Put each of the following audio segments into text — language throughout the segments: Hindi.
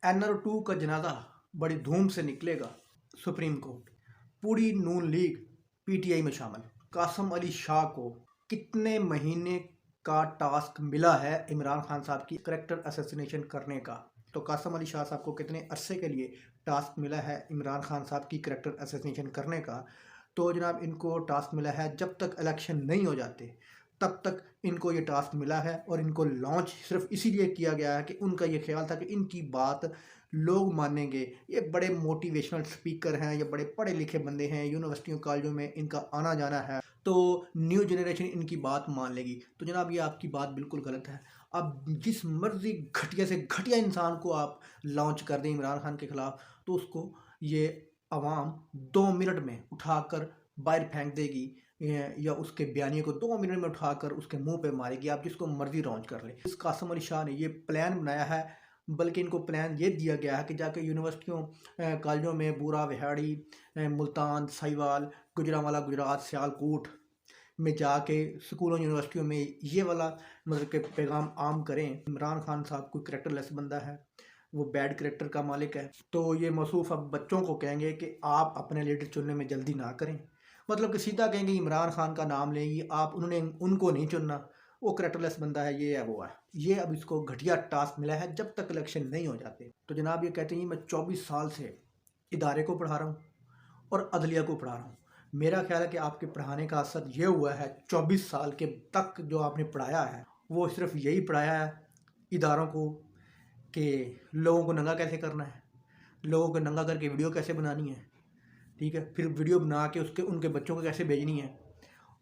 NR2 का जनाजा बड़ी धूम से निकलेगा सुप्रीम कोर्ट। पूरी नून लीग पीटीआई में शामिल। कासम अली शाह को कितने महीने का टास्क मिला है इमरान खान साहब की करैक्टर असैसिनेशन करने का? तो कासम अली शाह साहब को कितने अरसे के लिए टास्क मिला है इमरान खान साहब की करैक्टर असैसिनेशन करने का? तो जनाब इनको टास्क मिला है जब तक इलेक्शन नहीं हो जाते तब तक इनको ये टास्क मिला है। और इनको लॉन्च सिर्फ इसीलिए किया गया है कि उनका ये ख्याल था कि इनकी बात लोग मानेंगे। ये बड़े मोटिवेशनल स्पीकर हैं, ये बड़े पढ़े लिखे बंदे हैं, यूनिवर्सिटियों कॉलेजों में इनका आना जाना है, तो न्यू जनरेशन इनकी बात मान लेगी। तो जनाब ये आपकी बात बिल्कुल गलत है। अब जिस मर्जी घटिया से घटिया इंसान को आप लॉन्च कर दें इमरान खान के ख़िलाफ़, तो उसको ये आवाम 2 मिनट में उठाकर बाहर फेंक देगी या उसके बयानिए को 2 मिनट में उठाकर उसके मुंह पे मारेगी। आप जिसको मर्जी लॉन्च कर ले। इस कासम अली शाह ने ये प्लान बनाया है, बल्कि इनको प्लान ये दिया गया है कि जाके यूनिवर्सिटियों कॉलेजों में बूरा विहाड़ी, मुल्तान, साहिवाल, गुजरांवाला गुजरात, सियालकोट में जाके स्कूलों यूनिवर्सिटियों में ये वाला मतलब कि पैगाम आम करें। इमरान खान साहब कोई करैक्टरलेस बंदा है, वो बैड करैक्टर का मालिक है। तो ये मौसूफ अब बच्चों को कहेंगे कि आप अपने लीडर चुनने में जल्दी ना करें। मतलब कि सीधा कहेंगे इमरान खान का नाम लेंगे आप, उन्होंने उनको नहीं चुनना, वो करैक्टरलेस बंदा है, ये है वो है। ये अब इसको घटिया टास्क मिला है जब तक इलेक्शन नहीं हो जाते। तो जनाब ये कहते हैं मैं 24 साल से इदारे को पढ़ा रहा हूँ और अदलिया को पढ़ा रहा हूँ। मेरा ख्याल है कि आपके पढ़ाने का असर ये हुआ है 24 साल के तक जो आपने पढ़ाया है वो सिर्फ यही पढ़ाया है इदारों को कि लोगों को नंगा कैसे करना है, लोगों को नंगा करके वीडियो कैसे बनानी है, ठीक है, फिर वीडियो बना के उसके उनके बच्चों को कैसे भेजनी है,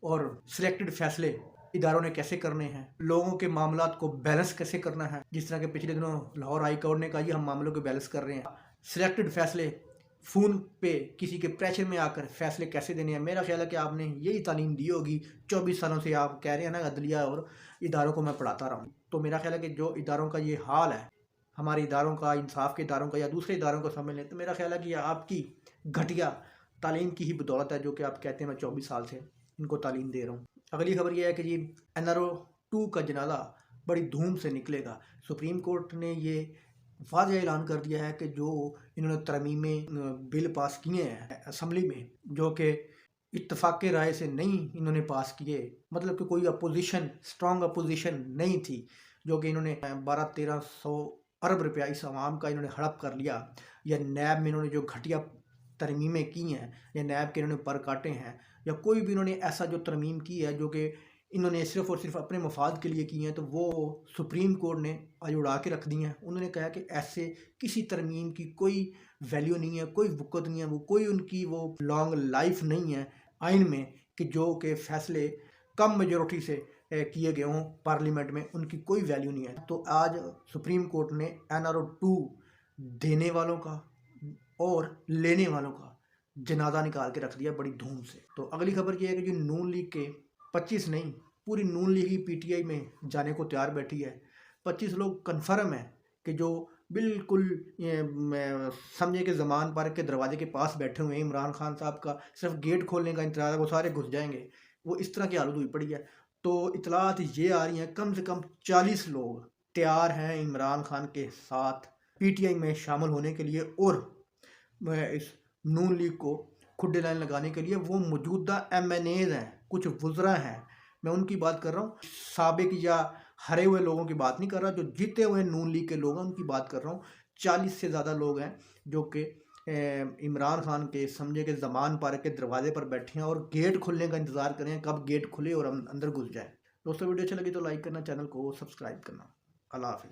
और सिलेक्टेड फैसले इदारों ने कैसे करने हैं, लोगों के मामलात को बैलेंस कैसे करना है। जिस तरह के पिछले दिनों लाहौर हाई कोर्ट ने कहा ये हम मामलों को बैलेंस कर रहे हैं। सिलेक्टेड फैसले फ़ोन पे किसी के प्रेशर में आकर फैसले कैसे देने हैं। मेरा ख्याल है कि आपने यही तालीम दी होगी 24 सालों से। आप कह रहे हैं ना अदलिया और इदारों को मैं पढ़ाता रहा हूँ। तो मेरा ख्याल है कि जो इदारों का ये हाल है, हमारे इदारों का, इंसाफ के इदारों का या दूसरे इदारों को समझ लें, तो मेरा ख्याल है कि यह आपकी घटिया तालीम की ही बदौलत है जो कि आप कहते हैं मैं 24 साल से इनको तालीम दे रहा हूँ। अगली खबर यह है कि जी NR2 का जनाजा बड़ी धूम से निकलेगा। सुप्रीम कोर्ट ने ये वाज़ेह ऐलान कर दिया है कि जो इन्होंने तरमीमें बिल पास किए हैं असम्बली में, जो कि इत्तफाक़ राय से नहीं इन्होंने पास किए, मतलब कि कोई अपोजिशन, स्ट्रॉन्ग अपोजिशन नहीं थी, जो कि इन्होंने 1200-1300 अरब रुपया इस आवाम का इन्होंने हड़प कर लिया, या नैब में इन्होंने जो घटिया तरमीमें की हैं या नैब के इन्होंने पर काटे हैं, या कोई भी इन्होंने ऐसा जो तरमीम की है जो कि इन्होंने सिर्फ़ और सिर्फ अपने मफाद के लिए की हैं, तो वो सुप्रीम कोर्ट ने आज उड़ा के रख दी हैं। उन्होंने कहा कि ऐसे किसी तरमीम की कोई वैल्यू नहीं है, कोई वक़्त नहीं है, वो कोई उनकी वो लॉन्ग लाइफ नहीं है आइन में कि जो कि फ़ैसले कम मेजॉरिटी से किए गए हों पार्लियामेंट में, उनकी कोई वैल्यू नहीं है। तो आज सुप्रीम कोर्ट ने NR2 देने वालों का और लेने वालों का जनाजा निकाल के रख दिया बड़ी धूम से। तो अगली खबर ये है कि जो नून लीग के 25 नहीं, पूरी नून लीग ही पीटीआई में जाने को तैयार बैठी है। 25 लोग कन्फर्म है कि जो बिल्कुल समझे कि ज़मान पार्क के दरवाजे के पास बैठे हुए हैं, इमरान खान साहब का सिर्फ गेट खोलने का इंतज़ार है, वो सारे घुस जाएंगे। वो इस तरह की हालत हुई पड़ी है। तो इतलात ये आ रही हैं कम से कम 40 लोग तैयार हैं इमरान खान के साथ पीटीआई में शामिल होने के लिए और इस नून लीग को खुड्डे लाइन लगाने के लिए। वो मौजूदा MNAs हैं, कुछ वुज़रा हैं, मैं उनकी बात कर रहा हूँ। साबिक या हरे हुए लोगों की बात नहीं कर रहा, जो जीते हुए नून लीग के लोग हैं उनकी बात कर रहा हूँ। 40 से ज़्यादा लोग हैं जो कि इमरान खान के समझे कि ज़मान पार्क के दरवाजे पर बैठे हैं और गेट खुलने का इंतज़ार करें कब गेट खुले और हम अंदर घुस जाए। दोस्तों वीडियो अच्छी लगी तो लाइक करना, चैनल को सब्सक्राइब करना। अल्लाह हाफ़िज़।